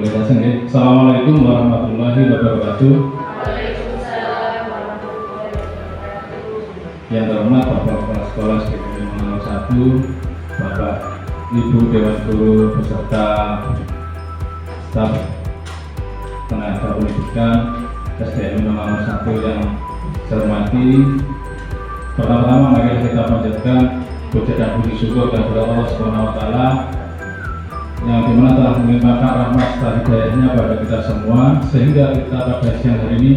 Assalamualaikum warahmatullahi wabarakatuh. Waalaikumsalam warahmatullahi wabarakatuh. Yang terhormat Bapak Kepala Sekolah SDN 01, Bapak Ibu Dewan Guru beserta staf tenaga pendidikan SDN 01 yang saya hormati. Pertama-tama mari kita panjatkan puja dan puji syukur kepada Allah Subhanahu wa taala yang dimana telah melimpahkan rahmat serta hidayahnya pada kita semua sehingga kita pada siang hari ini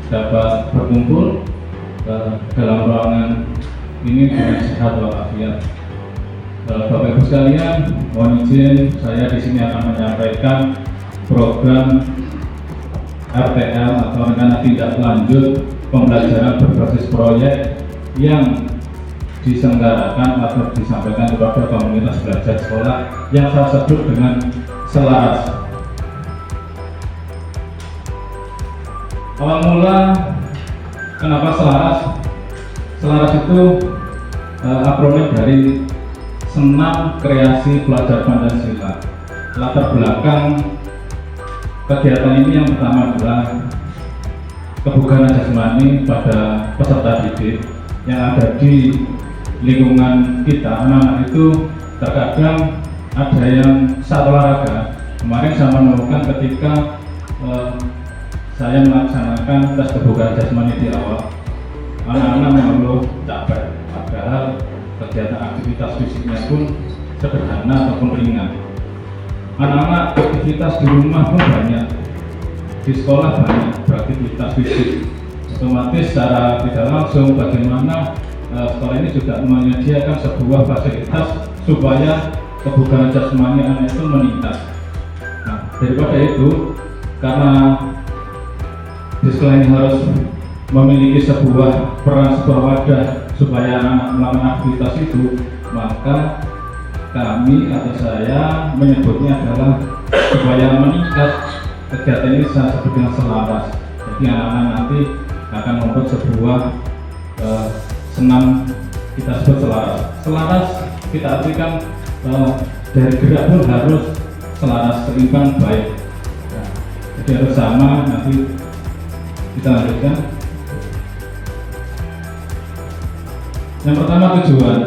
dapat berkumpul dalam ruangan ini dengan sehat walafiat. Bapak Ibu sekalian, mohon izin saya di sini akan menyampaikan program RTL atau rencana tindak lanjut pembelajaran berbasis proyek yang diselenggarakan atau disampaikan kepada komunitas belajar sekolah yang saya sebut dengan selaras. Awal mula kenapa selaras? Selaras itu akronim dari Senam Kreasi Pelajar Pancasila. Latar belakang kegiatan ini yang pertama adalah kebugaran jasmani pada peserta didik yang ada di lingkungan kita. Anak-anak itu terkadang ada yang saat olahraga. Kemarin saya menemukan ketika saya melaksanakan tes kebugaran jasmani di awal, anak-anak mengeluh capek, padahal kegiatan aktivitas fisiknya pun sederhana ataupun ringan. Anak-anak aktivitas di rumah pun banyak, di sekolah banyak beraktivitas fisik. Otomatis secara tidak langsung bagaimana sekolah ini juga menyediakan sebuah fasilitas supaya kebugaran jasmani anak itu meningkat. Nah, daripada itu, karena di sekolah ini harus memiliki sebuah peran, sebuah wadah supaya anak melakukan aktivitas itu, maka kami atau saya menyebutnya adalah supaya meningkat kegiatan ini saya sebut dengan selaras. Jadi anak-anak nanti akan membuat sebuah senam kita sebut selaras. Selaras kita artikan dari gerak pun harus selaras, seimbang, baik. Nah, jadi harus sama. Nanti kita lanjutkan. Yang pertama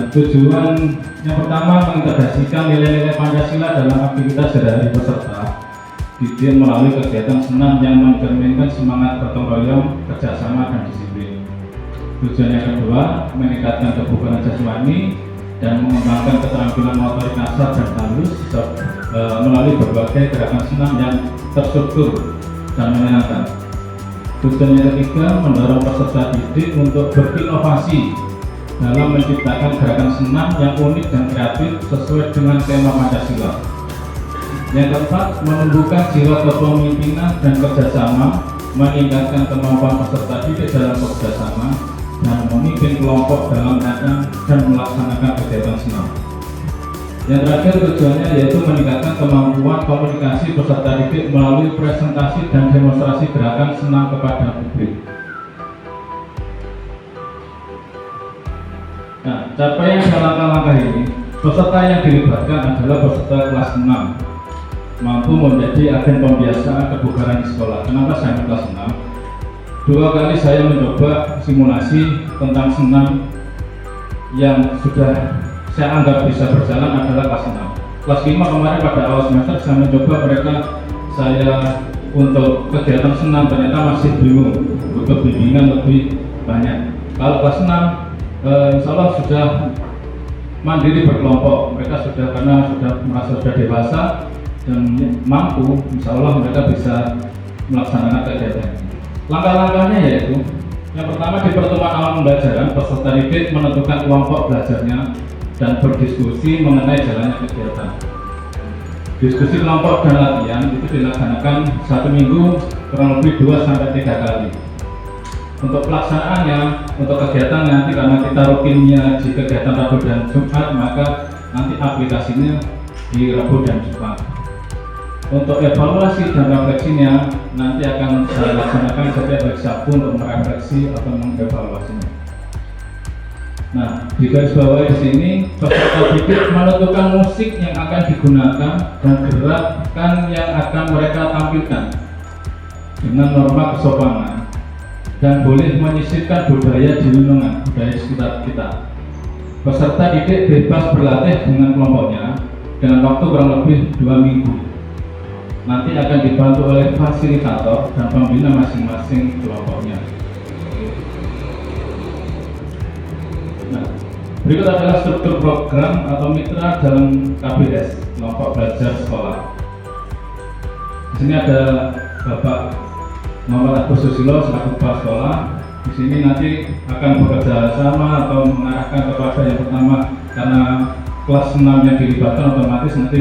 tujuan yang pertama mengintegrasikan nilai-nilai Pancasila dalam aktivitas sehari-hari peserta didik melalui kegiatan senam yang mencerminkan semangat gotong royong, kerjasama, dan disiplin. Tujuan yang kedua, meningkatkan kebugaran jasmani dan mengembangkan keterampilan motorik kasar dan halus melalui berbagai gerakan senam yang terstruktur dan menyenangkan. Tujuan yang ketiga, mendorong peserta didik untuk berinovasi dalam menciptakan gerakan senam yang unik dan kreatif sesuai dengan tema Pancasila. Yang keempat, menumbuhkan jiwa kepemimpinan dan kerjasama, meningkatkan kemampuan peserta didik dalam kerjasama dan memimpin kelompok dalam rangka dan melaksanakan kegiatan senam. Yang terakhir tujuannya yaitu meningkatkan kemampuan komunikasi peserta didik melalui presentasi dan demonstrasi gerakan senam kepada publik. Nah, capaian dalam langkah ini, peserta yang dilibatkan adalah peserta kelas 6 mampu menjadi agen pembiasaan kebugaran di sekolah. Kenapa saya kelas 6? 2 kali saya mencoba simulasi tentang senam yang sudah saya anggap bisa berjalan adalah kelas 6. Kelas 5 kemarin pada awal semester saya mencoba saya untuk kegiatan senam, ternyata masih bingung, butuh bimbingan lebih banyak. Kalau kelas 6 insya Allah sudah mandiri berkelompok, mereka sudah merasa sudah dewasa dan mampu, insya Allah mereka bisa melaksanakan kegiatan. Langkah-langkahnya yaitu yang pertama, di pertemuan awal pembelajaran peserta didik menentukan kelompok belajarnya dan berdiskusi mengenai jalannya kegiatan. Diskusi kelompok dan latihan itu dilaksanakan 1 minggu kurang lebih 2-3 kali. Untuk pelaksanaannya, untuk kegiatan nanti karena kita rutinnya di kegiatan Rabu dan Jumat, maka nanti aplikasinya di Rabu dan Jumat. Untuk evaluasi dan refleksinya nanti akan saya laksanakan setiap hari Sabtu untuk merefleksi atau mengevaluasinya. Nah, di garis bawah di sini peserta didik menentukan musik yang akan digunakan dan gerakan yang akan mereka tampilkan dengan norma kesopanan dan boleh menyisipkan budaya di lingkungan, budaya sekitar kita. Peserta didik bebas berlatih dengan kelompoknya dengan waktu kurang lebih 2 minggu. Nanti akan dibantu oleh fasilitator dan pembina masing-masing kelompoknya. Nah, berikut adalah struktur program atau mitra dalam KBS, kelompok belajar sekolah. Di sini ada Bapak Muhammad Agus Susilo selaku kepala sekolah. Di sini nanti akan bekerja sama atau mengarahkan kepada yang pertama, karena kelas 6 yang dilibatkan otomatis nanti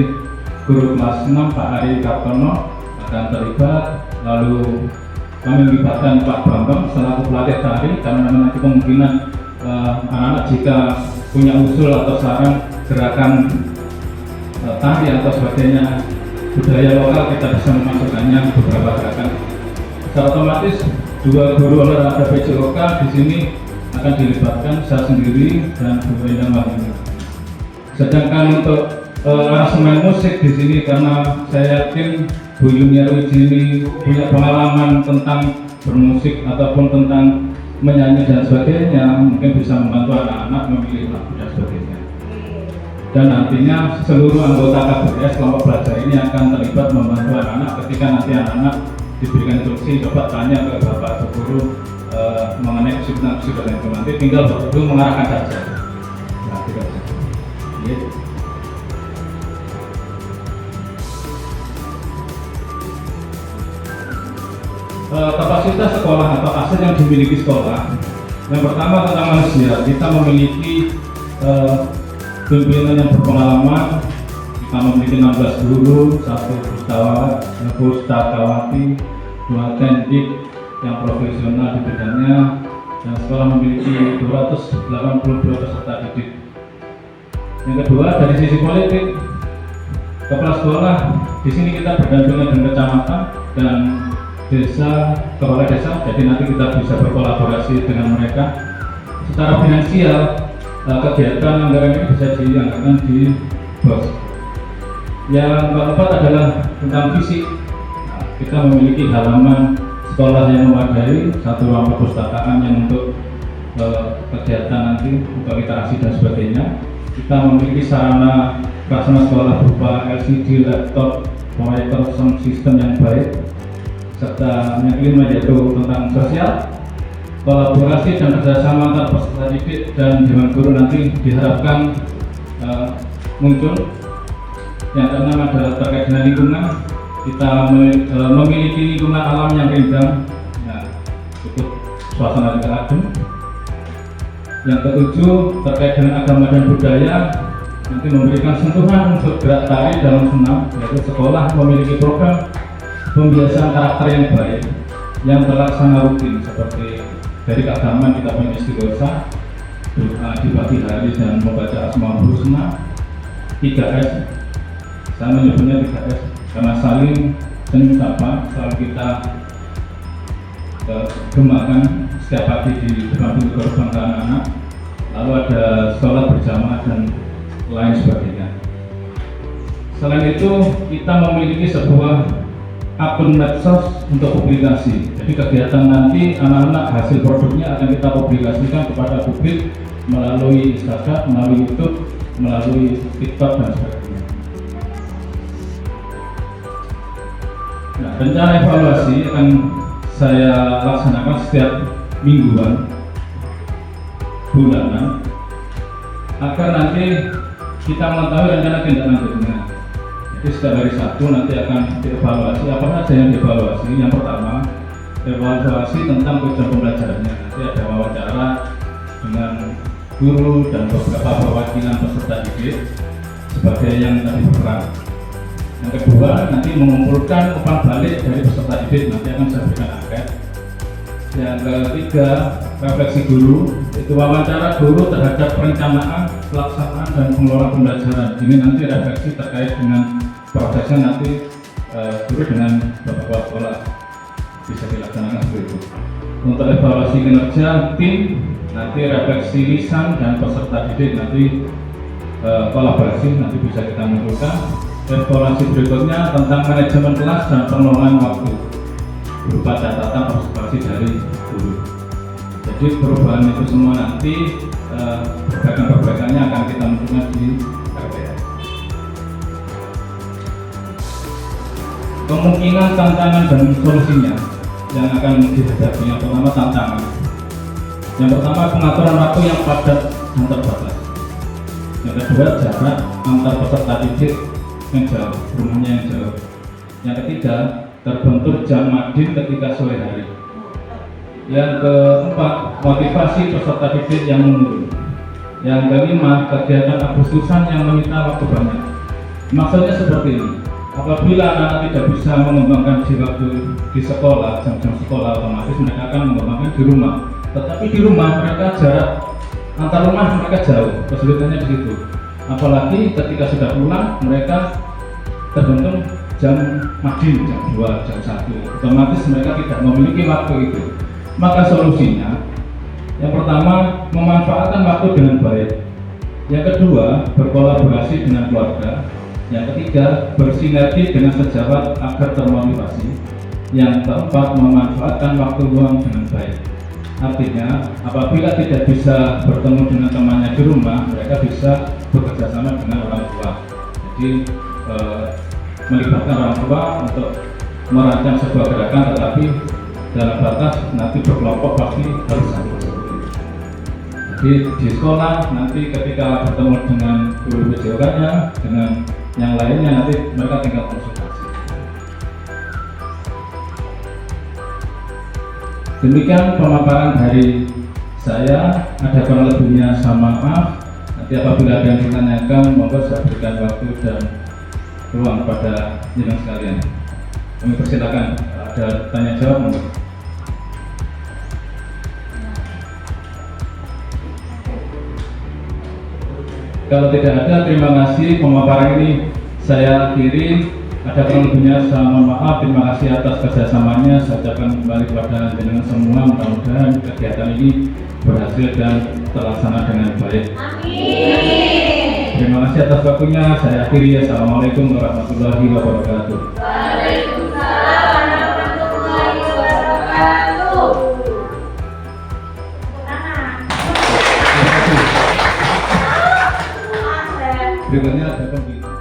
guru kelas 6 Pak Ari Kartono akan terlibat, lalu kami melibatkan Pak Bambang selaku pelatih tari karena nanti kemungkinan anak-anak jika punya usul atau saran gerakan tari atau sebagainya budaya lokal, kita bisa memasukkannya beberapa gerakan. Secara otomatis 2 guru olahraga basic lokal di sini akan dilibatkan, saya sendiri dan Bu Endang Wahyuni. Sedangkan untuk aransemen musik di sini, karena saya yakin Bu Yuniarwi ini punya pengalaman tentang bermusik ataupun tentang menyanyi dan sebagainya, mungkin bisa membantu anak-anak memilih lagu dan sebagainya. Dan nantinya seluruh anggota KBS kelompok belajar ini akan terlibat membantu anak-anak ketika nanti anak-anak diberikan instruksi, coba tanya ke bapak atau guru mengenai kesulitan itu, nanti tinggal bapak guru mengarahkan saja. Nah, tidak saja. Gitu. Kapasitas sekolah atau aset yang dimiliki sekolah. Yang pertama tentang manusia, kita memiliki pimpinan yang berpengalaman. Kita memiliki 16 guru, 1 pustakawati, 2 tendik yang profesional di bidangnya, dan sekolah memiliki 282 peserta didik. Yang kedua, dari sisi politik, kepala sekolah di sini kita berdampingan dengan kecamatan dan desa, kepala desa, jadi nanti kita bisa berkolaborasi dengan mereka. Secara finansial, kegiatan anggaran ini bisa dianggarkan di BOS. Yang keempat adalah tentang fisik. Nah, kita memiliki halaman sekolah yang memadai, 1 ruang perpustakaan yang untuk kegiatan nanti untuk literasi dan sebagainya. Kita memiliki sarana prasarana sekolah berupa LCD, laptop, proyektor sound system yang baik, serta yang kelima yaitu tentang sosial, kolaborasi dan kerjasama antar peserta didik dan dewan guru nanti diharapkan muncul. Yang keenam adalah terkait dengan lingkungan, kita memiliki lingkungan alam yang rindang, ya, cukup suasana juga adem. Yang ketujuh terkait dengan agama dan budaya, nanti memberikan sentuhan untuk gerak tari dalam senam, yaitu sekolah memiliki program pembiasaan karakter yang baik yang terlaksana rutin, seperti dari keagamaan kita punya istighosa, doa di pagi hari dan membaca Asmaul Husna. 3S, saya menyebutnya 3S karena saling senyum sapa selalu kita gemakan setiap pagi di depan pintu gerbang ke anak-anak. Lalu ada sholat berjamaah dan lain sebagainya. Selain itu, kita memiliki sebuah akun medsos untuk publikasi. Jadi kegiatan nanti anak-anak hasil produknya akan kita publikasikan kepada publik melalui Instagram, melalui YouTube, melalui TikTok dan sebagainya. Nah, rencana evaluasi akan saya laksanakan setiap mingguan, bulanan, agar nanti kita mengetahui rencana tindak lanjutnya. Jadi setiap hari Sabtu nanti akan dievaluasi apa saja yang dievaluasi. Yang pertama, evaluasi tentang tujuan pembelajarannya. Nanti ada wawancara dengan guru dan beberapa perwakilan peserta didik sebagai yang tadi berperan. Yang kedua, nanti mengumpulkan umpan balik dari peserta didik, nanti akan saya berikan angket. Yang ketiga, refleksi guru, itu wawancara guru terhadap perencanaan, pelaksanaan dan pengelolaan pembelajaran. Ini nanti refleksi terkait dengan prosesnya nanti guru dengan beberapa sekolah bisa dilaksanakan seperti itu. Untuk evaluasi kinerja tim, Nanti refleksi lisan dan peserta didik nanti kolaborasi nanti bisa kita munculkan. Evaluasi berikutnya tentang manajemen kelas dan pengelolaan waktu berupa catatan observasi dari guru. Jadi perubahan itu semua nanti perbaikan-perbaikannya akan kita munculkan di RPS. Kemungkinan tantangan dan solusinya yang akan dihadapi, yang pertama tantangan. Yang pertama pengaturan waktu yang padat dan terbatas. Yang kedua jarak antar peserta didik yang jauh, rumahnya yang jauh. Yang ketiga terbentur jam madin ketika sore hari. Yang keempat motivasi peserta didik yang menurun. Yang kelima kegiatan agustusan yang menyita waktu banyak. Maksudnya seperti ini. Apabila anak tidak bisa mengembangkan di waktu di sekolah, jam-jam sekolah, otomatis mereka akan mengembangkan di rumah. Tetapi di rumah mereka jarak antar rumah mereka jauh, kesulitannya di situ. Apalagi ketika sudah pulang mereka terbentuk jam madin, jam 2, jam 1. Otomatis mereka tidak memiliki waktu itu. Maka solusinya yang pertama memanfaatkan waktu dengan baik. Yang kedua berkolaborasi dengan keluarga. Yang ketiga, bersinergi dengan sejawat agar termotivasi. Yang keempat, memanfaatkan waktu luang dengan baik. Artinya, apabila tidak bisa bertemu dengan temannya di rumah, mereka bisa bekerja sama dengan orang tua. Jadi, melibatkan orang tua untuk merancang sebuah gerakan, tetapi dalam batas nanti berkelompok pasti harus satu. Jadi di sekolah nanti ketika bertemu dengan guru PJOK-nya, dengan yang lainnya nanti mereka tinggal konsultasi. Demikian pemaparan dari saya. Ada kurang lebihnya sama maaf. Nanti apabila ada yang ditanyakan, monggo saya berikan waktu dan ruang pada jenengan sekalian. Kami persilakan ada tanya jawab. Monggo. Kalau tidak ada, terima kasih. Pemaparan ini saya akhiri. Ada kurang lebihnya saya mohon maaf. Terima kasih atas kerjasamanya. Saya ucapkan kembali kepada jenengan semua. Mudah-mudahan kegiatan ini berhasil dan terlaksana dengan baik. Amin. Terima kasih atas waktunya. Saya akhiri. Assalamualaikum warahmatullahi wabarakatuh. Waalaikumsalam warahmatullahi wabarakatuh. Berikutnya ada pembicaraan.